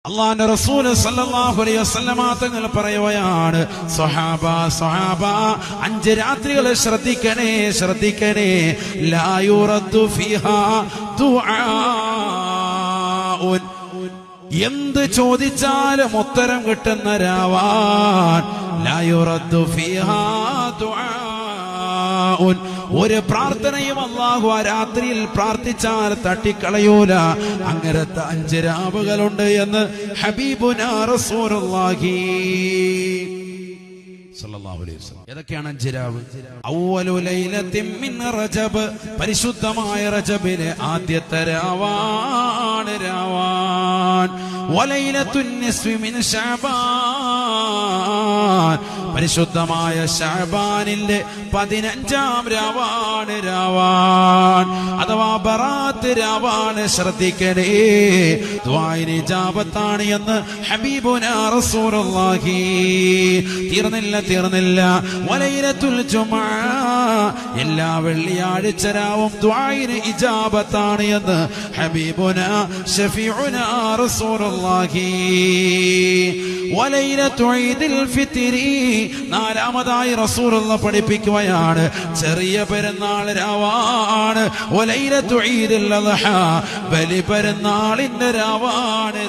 അല്ലാഹുവിന്റെ റസൂൽ സല്ലല്ലാഹു അലൈഹി വസല്ലമ തങ്ങൾ പറയുകയാണ്, സ്വഹാബ 5 രാത്രികൾ ശ്രദ്ധിക്കണേ. ലാ യുറദ്ദു ഫീഹാ ദുആഉൻ, എന്ത് ചോദിച്ചാലും ഉത്തരം കിട്ടുന്ന രാവാൻ. ലാ യുറദ്ദു ഫീഹാ ദുആഉൻ, ഒരു പ്രാർത്ഥനയും അല്ലാഹു ആ രാത്രിയിൽ പ്രാർത്ഥിച്ചാൽ തട്ടിക്കളയൂല. അങ്ങനത്തെ 5 രാവുകളുണ്ട് എന്ന് ഹബീബുനാ റസൂലുള്ളാഹി സല്ലല്ലാഹു അലൈഹി വസല്ലം. ഏതൊക്കെയാണ് 5 രാവ്? അവ്വലു ലൈലത്തിൻ മിൻ റജബ്, പരിശുദ്ധമായ റജബിലെ ആദ്യത്തെ രാവാണ്. വലൈലത്തുൻ നിസ്ഫി മിൻ ശഅബാൻ, പരിശുദ്ധമായ ശഅബാനിലെ 15-ാം രാവാണ്. അഥവാ ബറാത്ത് രാവാണ്. ശ്രദ്ധിക്കണേ, ദുആഇന് ഇജാബത്താണ് എന്ന് ഹബീബുനാ റസൂലുള്ളാഹി. തീർന്നില്ല. വലൈലത്തുൽ ജുമുഅ, എല്ലാ വെള്ളിയാഴ്ച രാവും ദുആഇന് ഇജാബത്താണ് എന്ന് ഹബീബുനാ ശഫീഉനാ റസൂലുള്ളാഹി. വലൈലത്തു ഈദിൽ ഫിത്രി, 4-മതായി റസൂലുള്ള പഠിപ്പിക്കുകയാണ്, ചെറിയ പെരുന്നാൾ രാവാണ്. വലൈലത്തു ഈദിൽ അദ്ഹ, ബലി പെരുന്നാളിന്റെ രാവാണ്.